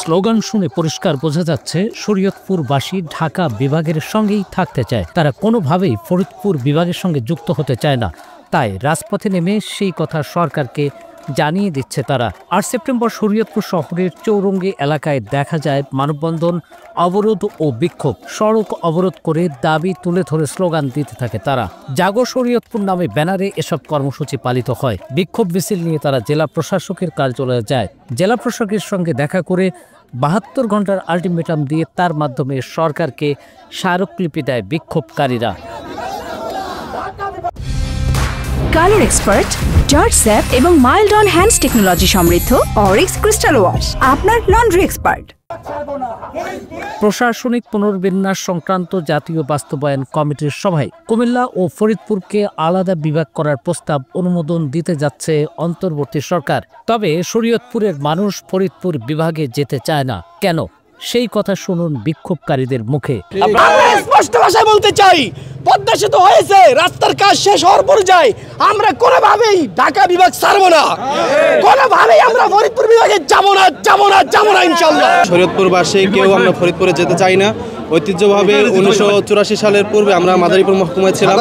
Slogan শুনে পরিষ্কার বোঝা যাচ্ছে শরীয়তপুরবাসী ঢাকা বিভাগের সঙ্গেই থাকতে চায়। তারা কোনোভাবেই ফরিদপুর বিভাগের সঙ্গে যুক্ত হতে চায় না। তাই রাজপথে নেমে সেই কথা সরকারকে জানিয়ে দিচ্ছে তারা। ৮ সেপ্টেম্বর শরীয়তপুর শহরের চৌরঙ্গি এলাকায় দেখা যায় মানববন্ধন, অবরোধ ও বিক্ষোভ। সড়ক অবরোধ করে দাবি তুলে ধরে স্লোগান দিতে থাকে তারা। জাগো শরীয়তপুর নামে ব্যানারে এসব কর্মসূচি পালিত হয়। বিক্ষোভ মিছিল নিয়ে তারা জেলা প্রশাসকের কার্যালয়ে যায়। জেলা প্রশাসকের সঙ্গে দেখা করে ৭২ ঘন্টার আলটিমেটাম দিয়ে তার মাধ্যমে সরকারকে স্মারকলিপি দেয় বিক্ষোভকারীরা। কালার এক্সপার্ট, জর্জ স্যাপ এবং মাইল্ড অন হ্যান্ডস টেকনোলজি সমৃদ্ধ অরিক্স ক্রিস্টাল ওয়াশ আপনার লন্ড্রি এক্সপার্ট। প্রশাসনিক পুনর্বিন্যাস সংক্রান্ত জাতীয় বাস্তবায়ন কমিটির সভায় কুমিল্লা ও ফরিদপুরকে আলাদা বিভাগ করার প্রস্তাব অনুমোদন দিতে যাচ্ছে অন্তর্বর্তী সরকার। তবে শরীয়তপুরের মানুষ ফরিদপুর বিভাগে যেতে চায় না। কেন? সেই কথা শুনুন বিক্ষোভকারীদের মুখে। আমরা স্পষ্ট ভাষায় বলতে চাই, পদ্মা সেতু হয়েছে, রাস্তার কাজ শেষ হওয়ার পর্যায়ে আমরা কোনোভাবেই ঢাকা বিভাগ ছাড়ব না, কোনোভাবেই আমরা ফরিদপুর বিভাগে যাব না ইনশাআল্লাহ। শরীয়তপুরবাসী কেউ আমরা ফরিদপুরে যেতে চাই না। ঐতিহ্যভাবে 1984 সালের পূর্বে আমরা মাদারীপুর মহকুমায় ছিলাম,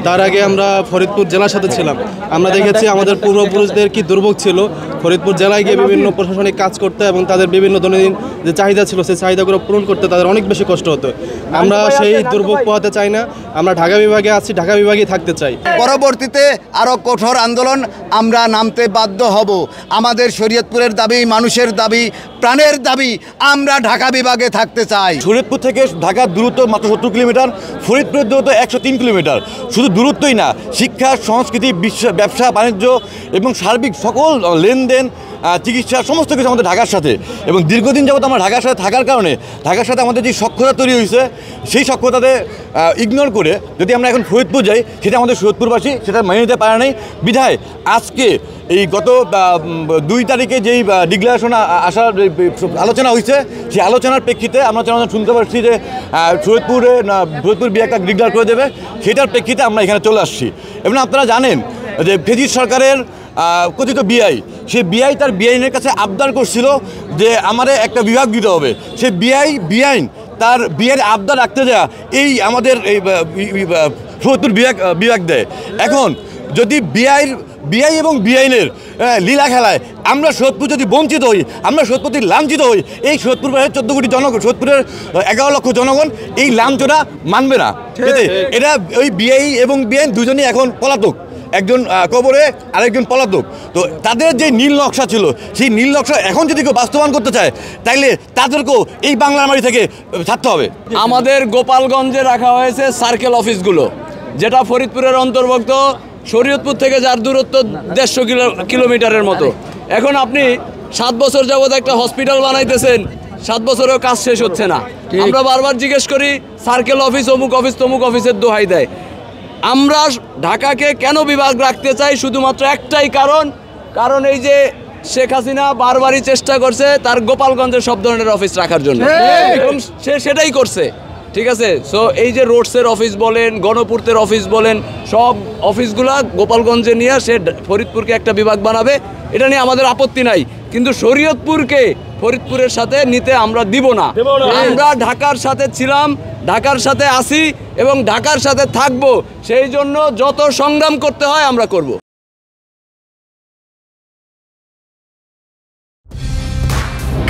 তার আগে আমরা ফরিদপুর জেলার সাথে ছিলাম। আমরা দেখেছি আমাদের পূর্বপুরুষদের কি দুর্ভোগ ছিল ফরিদপুর জেলায় গিয়ে বিভিন্ন প্রশাসনিক কাজ করতে, এবং তাদের বিভিন্ন দৈনন্দিন যে চাহিদা ছিল সেই চাহিদাগুলো পূরণ করতে তাদের অনেক বেশি কষ্ট হতো। আমরা সেই দুর্ভোগ পোহাতে চাই না। আমরা ঢাকা বিভাগে আছি, ঢাকা বিভাগেই থাকতে চাই। পরবর্তীতে আরও কঠোর আন্দোলন আমরা নামতে বাধ্য হব। আমাদের শরীয়তপুরের দাবি, মানুষের দাবি, প্রাণের দাবি, আমরা ঢাকা বিভাগে থাকতে চাই। শরীয়তপুর থেকে ঢাকার দূরত্ব মাত্র ৭০ কিলোমিটার, ফরিদপুরের দূরত্ব ১০৩ কিলোমিটার। শুধু দূরত্বই না, শিক্ষা, সংস্কৃতি, ব্যবসা বাণিজ্য এবং সার্বিক সকল লেনদেন, চিকিৎসা সমস্ত কিছু আমাদের ঢাকার সাথে। এবং দীর্ঘদিন যাবত আমরা ঢাকার সাথে থাকার কারণে ঢাকার সাথে আমাদের যে সখ্যতা তৈরি হয়েছে, সেই সখ্যতাতে ইগনোর করে যদি আমরা এখন ফরিদপুর যাই, সেটা আমাদের শরীয়তপুরবাসী সেটা মেনে নিতে পারে নাই। বিধায় আজকে এই গত ২ তারিখে যেই ডিক্লারেশন আসার আলোচনা হয়েছে, সেই আলোচনার প্রেক্ষিতে আমরা শুনতে পাচ্ছি যে ফরিদপুর বিভাগটা ডিক্লেয়ার করে দেবে। সেটার প্রেক্ষিতে আমরা এখানে চলে আসছি। এবং আপনারা জানেন যে ফেজিস সরকারের কথিত বিআই, সে বিআই তার বিআইনের কাছে আবদার করছিল যে আমাদের একটা বিভাগ দিতে হবে। সে বিআইন তার বিয়ের আবদার রাখতে যা এই আমাদের এই ফরিদপুর বিভাগ দেয়। এখন যদি বিআই এবং বিআইনের লীলা খেলায় আমরা শরীয়তপুর যদি বঞ্চিত হই, আমরা শরীয়তপুর লাঞ্ছিত হই, এই শরীয়তপুরের ১৪ কোটি জনগণ, শরীয়তপুরের ১১ লক্ষ জনগণ এই লাঞ্ছনা মানবে না। এরা ওই বিআই এবং বিআইন দুজনেই এখন পলাতক, একজন কবরে আরেকজন পলাতক। তো তাদের যে নীল নকশা ছিল, সেই নীল নকশা এখন যদি কেউ বাস্তবায়ন করতে চায়, তাইলে তাদেরকেও এই বাংলার মাটি থেকে ছাড়তে হবে। আমাদের গোপালগঞ্জে রাখা হয়েছে সার্কেল অফিসগুলো, যেটা ফরিদপুরের অন্তর্ভুক্ত। শরীয়তপুর থেকে যার দূরত্ব ১৫০ কিলোমিটারের মতো। এখন আপনি ৭ বছর যাবৎ একটা হসপিটাল বানাইতেছেন, ৭ বছরেও কাজ শেষ হচ্ছে না। আমরা বারবার জিজ্ঞেস করি, সার্কেল অফিস, অমুক অফিস, তমুক অফিসের দোহাই দেয়। আমরা ঢাকাকে কেন বিভাগ রাখতে চাই? শুধুমাত্র একটাই কারণ এই যে শেখ হাসিনা বারবারই চেষ্টা করছে তার গোপালগঞ্জের সব ধরনের অফিস রাখার জন্য, এবং সে সেটাই করছে। ঠিক আছে, সো এই যে রোডসের অফিস বলেন, গণপূর্তের অফিস বলেন, সব অফিসগুলা গোপালগঞ্জে নিয়ে সে ফরিদপুরকে একটা বিভাগ বানাবে, এটা নিয়ে আমাদের আপত্তি নাই। কিন্তু শরীয়তপুরকে ফরিদপুরের সাথে নিতে আমরা দিব না। আমরা ঢাকার সাথে ছিলাম, ঢাকার সাথে আছি এবং ঢাকার সাথে থাকব। সেই জন্য যত সংগ্রাম করতে হয় আমরা করব।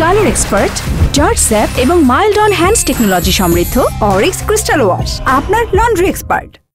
কালার এক্সপার্ট, জর্জ স্যাপ এবং মাইল্ড অন হ্যান্ডস টেকনোলজি সমৃদ্ধ অরিক্স ক্রিস্টাল ওয়াশ আপনার লন্ড্রি এক্সপার্ট।